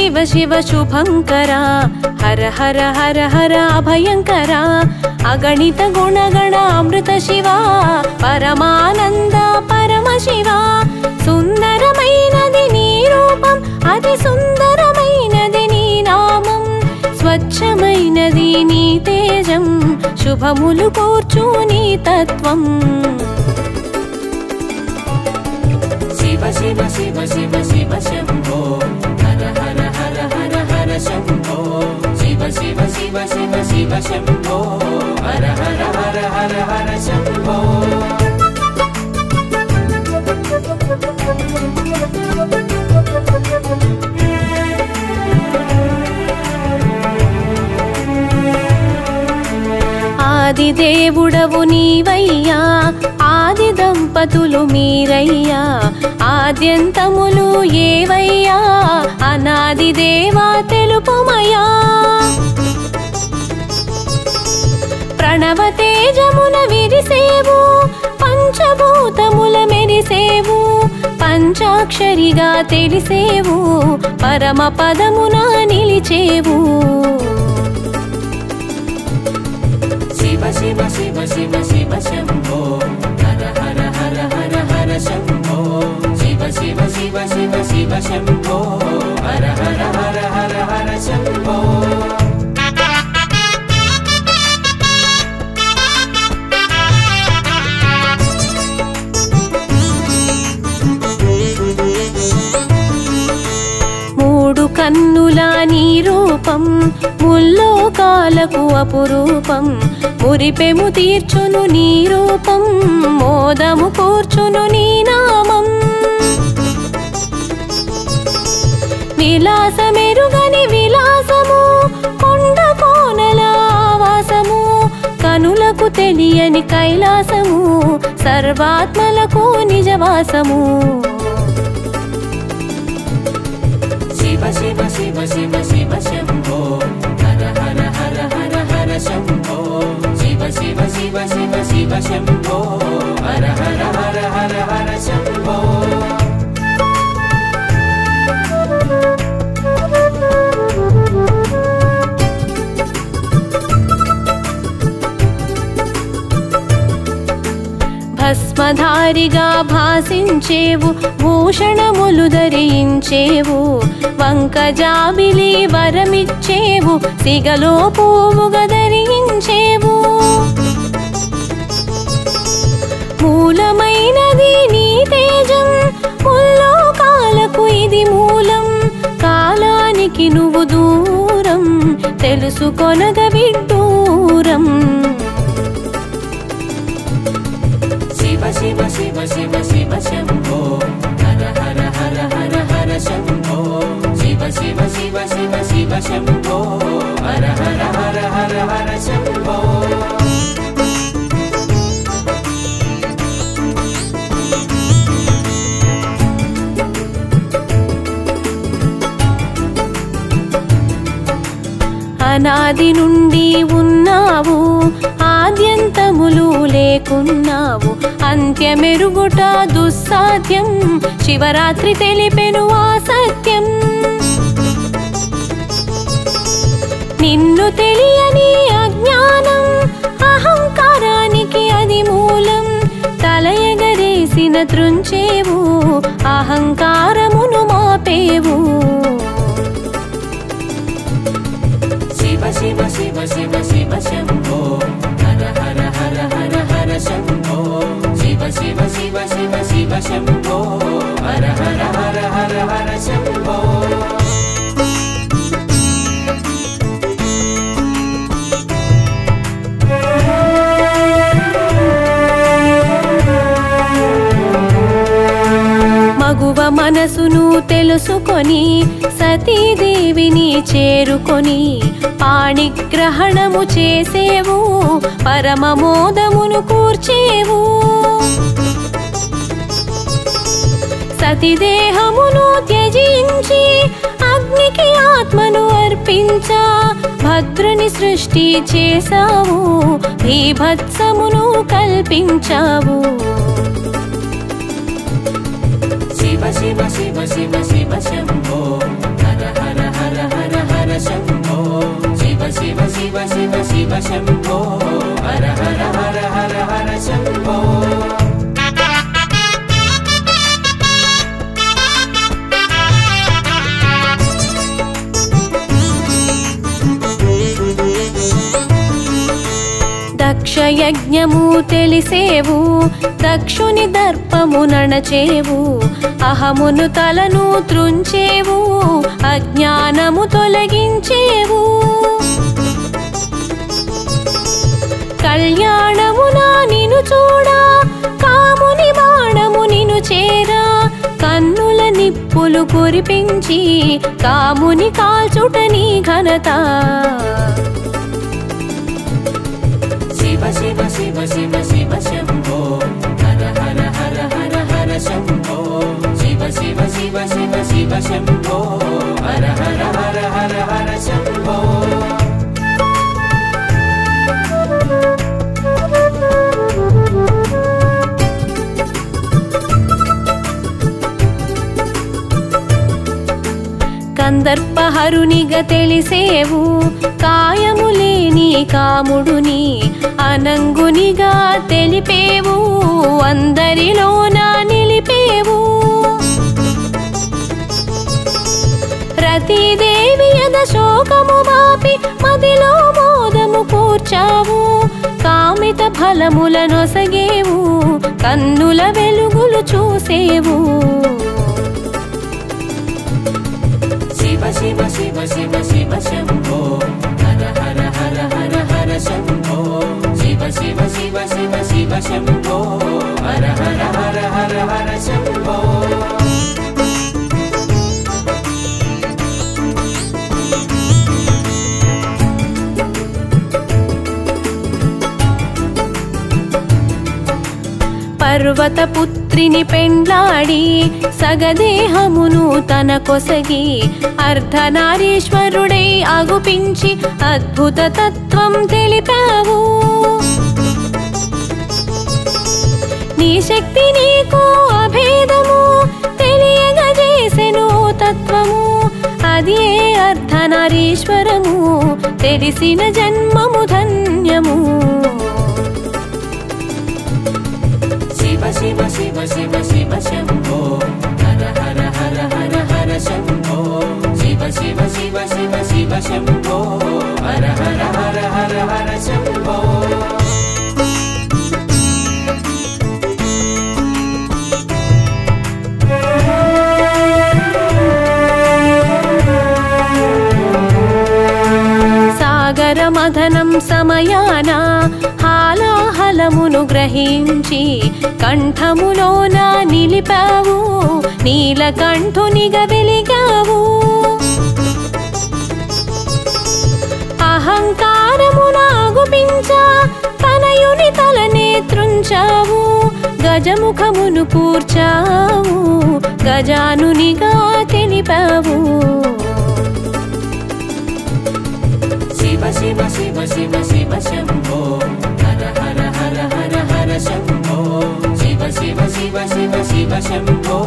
शिव शिव शुभंकरा हर हर हर हर अभयंकरा अगणित गुणगण अमृत शिवा परमानंद परम शिवा सुंदरमैनदि नी रूपं अति सुंदरमैनदि नी नामं स्वच्छमैनदि नी तेजं शुभमुलु कूर्चु नी तत्त्वं शिव शिव शिव शिव शिव शंभो हर हर हर हर हर शंभो शिव शिव शिव शिव शिव शंभो हर हर हर हर हर शंभो ఆది దేవుడవు నీవయ్యా ఆది దంపతులు మీరయ్యా ఆద్యంతములు ఏవయ్యా అనాది దేవా తెలుపుమయ్యా ప్రణవ తేజమున విరిసేవు పంచభూతముల మెరిసేవు పంచాక్షరిగా తెలిసేవు పరమ పదమున నిలిచేవు शिव शिव शिव शिव शिव शंभो हर हर हर हर हर शंभो शिव शिव शिव शिव शिव शंभो हर हर हर हर हर शंभो మూడు కన్నుల నీ రూపం ముల్లోకాలకు అపురూపం మురిపెము తీర్చును నీ రూపం మోదము కూర్చును నీ నామం విలాసమెరుగని విలాసము కొండ కోనల వాసము కనులకు తెలియని కైలాసము సర్వాత్మలకు నిజవాసము शिव शिव शिव शिव शिव शंभो हर हर हर हर हर शंभो शिव शिव शिव शिव शिव शंभो हर हर हर हर हर शंभो భస్మధారిగా భాసించేవు భూషణములు ధరించేవు వంకజాబిలి వరమిచ్చేవు సిగలో పువ్వుగా ధరించేవు మూలమైనది నీ తేజం ముల్లోకాలకు ఇది మూలం కాలానికి నువ్వు దూరం తెలుసుకొనగ విడ్డూరం शिव शिव शिव शिव शिव शंभो हर हर हर हर हर शंभो शिव शिव शिव शिव शिव शंभो हर हर हर हर हर शंभो అనాది నుండి ఉన్నావు ఆద్యంతములు లేకున్నావు అంత్యమెరుగుట దుస్సాధ్యం శివరాత్రి తెలిపెను ఆ సత్యం నిన్ను తెలియని అజ్ఞానం అహంకారానికి అది మూలం తల ఎగరేసిన త్రుంచేవు అహంకారమును మాపేవు शिव शिव शिव शिव शिव शंभो हर हर हर हर हर शंभो शिव शिव शिव शिव शिव शंभो हर हर हर हर हर शंभो మగువ మనసును తెలుసుకొని సతీదేవిని చేరుకొని పాణిగ్రహణము చేసేవు పరమమోదమును కూర్చేవు సతిదేహమును త్యజించి అగ్నికి ఆత్మను అర్పించా భద్రుని సృష్టి చేసావు భీభత్సమును కల్పించావు शिव शिव शिव शिव शिव शंभो हर हर దక్షయజ్ఞము తెలిసేవు, దక్షుని దర్పము నడచేవు, అహమును తలను త్రుంచేవు, అజ్ఞానము తొలగించేవు. కళ్యాణమునా నిను చూడా, కాముని బాణము నిను చేరా, కన్నుల నిప్పులు కురిపించి కాముని కాల్చుట నీ ఘనత. శివ శివ శివ శివ శివ శంభో హర హర హర హర హర శంభో. శివ శివ శివ శివ శివ శంభో హర హర హర హర హర శంభో. కందర్పహరునిగా తెలిసేవు, కాయము లేని కాముడుని అనంగునిగా తెలిపేవు, అందరిలోన నిలిపేవు. రతీదేవి యద శోకము మాపి మదిలో మోదము కూర్చావు, కామిత ఫలములనొసగేవు, కన్నుల వెలుగులు చూసేవు. శివ శివ శివ శివ శివ శంభో హర హర హర హర హర శంభో. శివ శివ శివ శివ శివ శంభో హర హర హర హర హర శంభో. పర్వతపుత్రిని పెండ్లాడి సగదేహమును తన కొసగి, అర్ధనారీశ్వరుడై అగుపించి అద్భుత తత్వం తెలిపావు. నీ శక్తి నీకు అభేదము తెలియగజేసెను తత్వము, అది ఏ అర్ధనారీశ్వరము తెలిసిన జన్మము ధన్యము. శివ శివ శివ శివ శివ శంభో హర హర హర హర హర శంభో. శివ శివ శివ శివ శివ శంభో హర హర హర హర హర శంభో. సాగరమథనం సమయాన హాలాహలమును గ్రహించి కంఠములోన నిలిపావు, నీలకంఠునిగా వెలిగావు. అహంకారమునాగుపించా తనయుని తలనే త్రుంచావు, గజముఖమును కూర్చావు, గజానునిగా తెలిపావు. శివ శివ శివ శివ శివ శంభో హర హర హర హర హర శంభో. శివ శివ శివ శివ శివ శంభో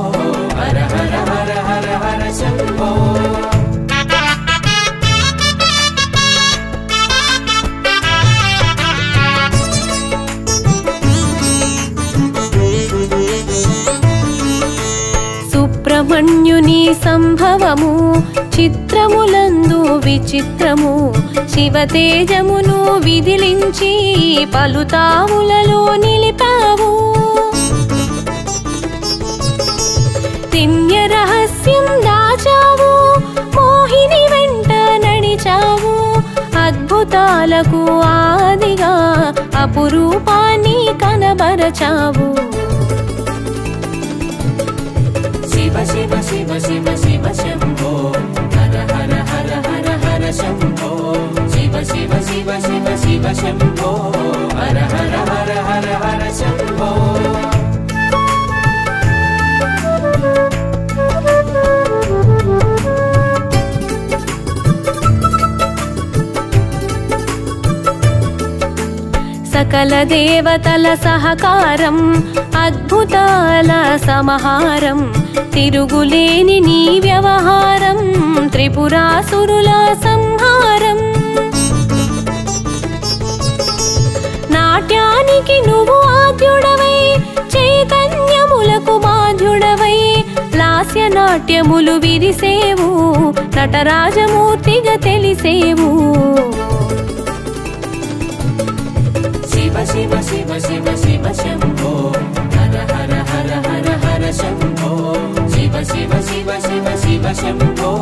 హర హర హర హర హర శంభో. సుబ్రహ్మణ్యుని సంభవము చిత్రములందు విచిత్రము, శివతేజమును విదిలించి పలుతావులలో నిలిపావు. తిన్య రహస్యం దాచావు, మోహిని వెంట నడిచావు, అద్భుతాలకు ఆదిగా అపురూపాన్ని కనబరచావు. శివ శివ శివ శివ శివ శంభో హర హర హర హర హర శంభో. శివ శివ శివ శివ శివ శంభో హర హర హర హర హర శంభో. సకల దేవతల సహకారం, అద్భుతాల సమహారం, తిరుగులేని నీ వ్యవహారం, త్రిపురాసురుల సంహారం. నాట్యానికి నువ్వు ఆద్యుడవై, చైతన్యములకు బాధ్యుడవై, లాస్య నాట్యములు విరిసేవు, నటరాజమూర్తిగా తెలిసేవు. శివ शिव शिव शिव शिव शम्भो हर हर हर हर हर शम्भो शिव शिव शिव शिव शिव शम्भो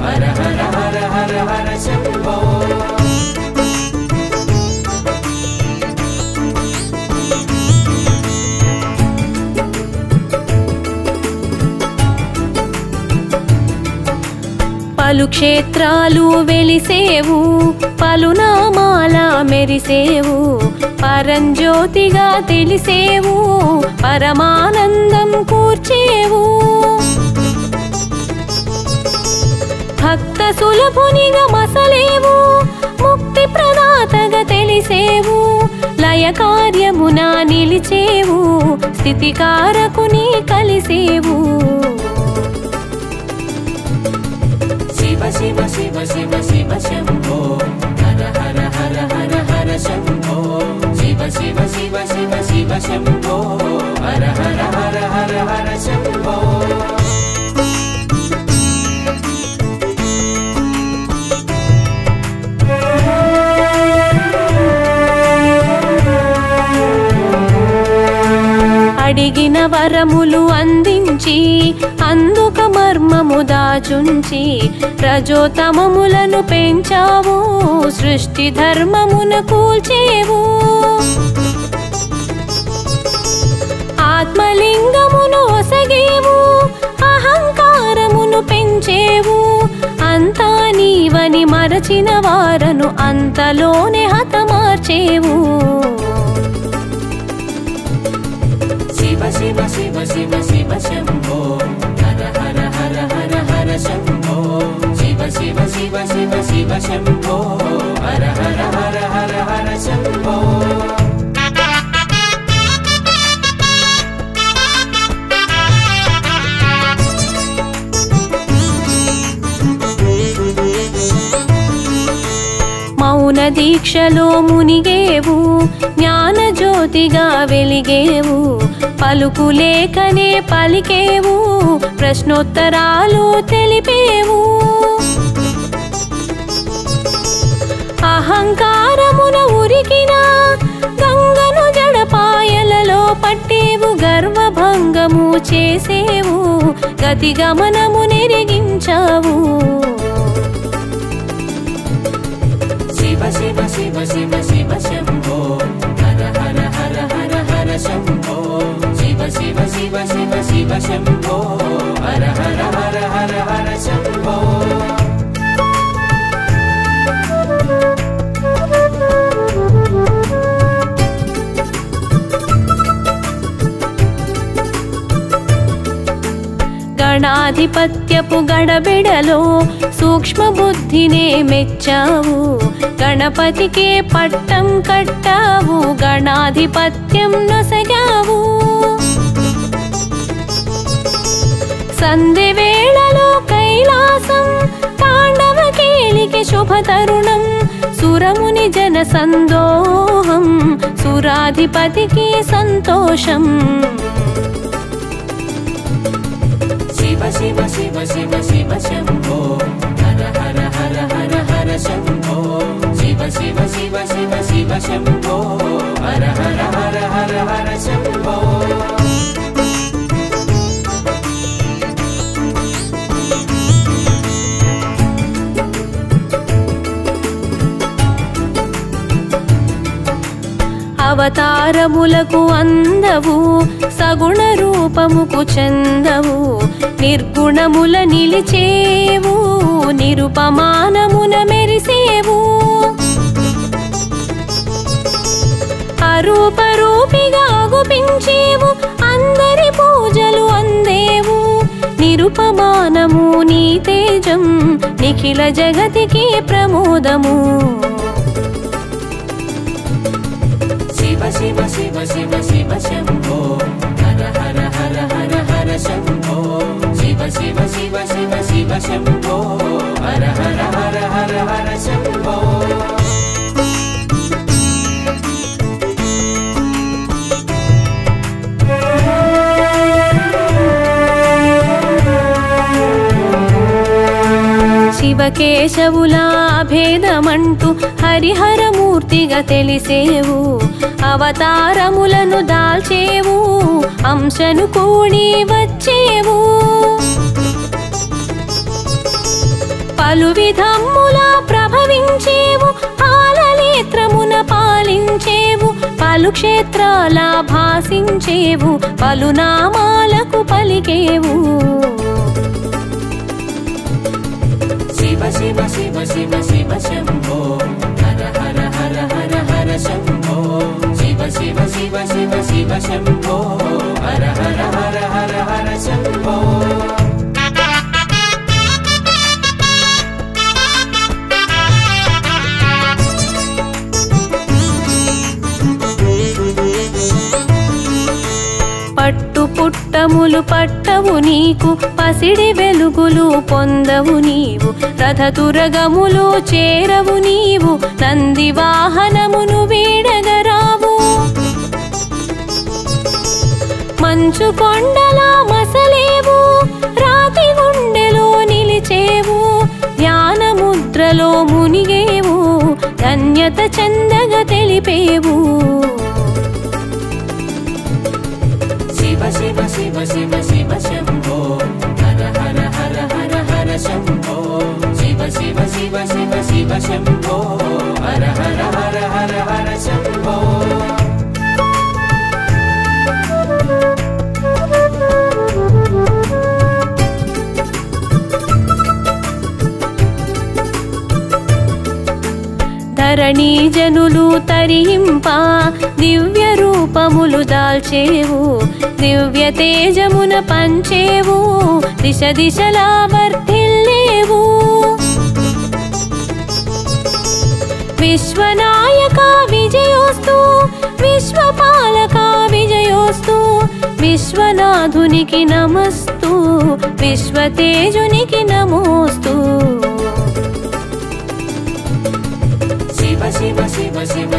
हर हर हर हर हर शम्भो పలు క్షేత్రాలు వెలిసేవు పలునామాల మెరిసేవు పరంజ్యోతిగా తెలిసేవు పరమానందం కూర్చేవు భక్త సులభునిగా మసలేవు ముక్తి ప్రదాతగా తెలిసేవు లయ కార్యమున నిలిచేవు స్థితికారకుని కలిసేవు शिव शिव शिव शिव शम्भो हर हर हर हर हर शम्भो शिव शिव शिव शिव शिव शम्भो हर हर हर हर हर शम्भो అడిగిన వరములు అందించి అందుక మర్మము దాచుంచి రజోతమములను పెంచావు సృష్టి ధర్మమున కూల్చేవు ఆత్మలింగమును ఒసగేవు అహంకారమును పెంచేవు అంతా నీవని మరచిన వారను అంతలోనే హతమార్చేవు शिव शिव शिव शिव शम्भो हर हर हर हर हर शम्भो शिव शिव शिव शिव शिव शम्भो हर हर हर हर हर शम्भो మౌన దీక్షలో మునిగేవు జ్ఞాన జ్యోతిగా వెలిగేవు పలుకులేకనే పలికేవు ప్రశ్నోత్తరాలు తెలిపేవు అహంకారమున ఉరికిన గంగను జడపాయలలో పట్టేవు గర్వభంగము చేసేవు గతి గమనము నెరిగించావు शिव शिव शिव शिव शिव शम्भो हर हर हर हर हर शम्भो शिव शिव शिव शिव शिव शम्भो हर हर हर हर हर शम्भो గణాధిపత్యపు గడబిడలో సూక్ష్మ బుద్ధినే మెచ్చావు గణపతికే పట్టం కట్టావు గణాధిపత్యం నొసగావు సంధి వేళలో కైలాసం తాండవ కేళికి శుభ తరుణం సురముని జన సందోహం సురాధిపతికి సంతోషం शिव शिव शिव शिव शिव शम्भो हर हर हर हर हर शम्भो शिव शिव शिव शिव शिव शम्भो हर हर हर हर हर शम्भो అవతారములకు అందవు సగుణ రూపముకు చందవు నిర్గుణముల నిలిచేవు నిరుపమానమున మెరిసేవు అరూపరూపిగా గుపించేవు అందరి పూజలు అందేవు నిరుపమానము నీ తేజం నిఖిల జగతికి ప్రమోదము शिव शिव शिव शिव शम्भो हर हर हर हर हर शम्भो शिव शिव शिव शिव शिव शम्भो हर हर हर हर हर शम्भो శివకేశవుల భేదమంటూ హరిహరమూర్తిగా తెలిసేవు అవతారములను దాల్చేవు అంశను కూడి వచ్చేవు పలు విధముల ప్రభవించేవు పాలనేత్రమున పాలించేవు పలు క్షేత్రాల భాసించేవు పలు నామాలకు పలికేవు శివ శివ శివ శివ శివ శంభో హర హర హర హర హర శంభో శివ శివ శివ శివ శివ శంభో హర హర హర హర హర శంభో పట్టు పుట్టములు పట్టవు నీకు పసిడి వెలుగులు పొందవు నీవు రథతురగములు చేరవు నీవు నంది వాహనమును వీడగరావు మంచు కొండలా మసలేవు రాతి గుండెలో నిలిచేవు ధ్యానముద్రలో మునిగేవు ధన్యత చందగా తెలిపేవు శివ శివ శివ శివ శివ శంభో హర హర హర హర హర శంభో శివ శివ శివ శివ శివ శంభో హర హర హర హర హర శంభో ధరణీ జనులు తరింప దివ్య రూపములు దాల్చేవు దివ్య తేజమున పంచేవు దిశ దిశలా వర్ధిల్లేవు విశ్వనాయక విజయోస్తు విశ్వపాలక విజయోస్తు విశ్వనాథునికి నమస్తు విశ్వతేజునికి నమోస్తు శివ శివ శివ శివ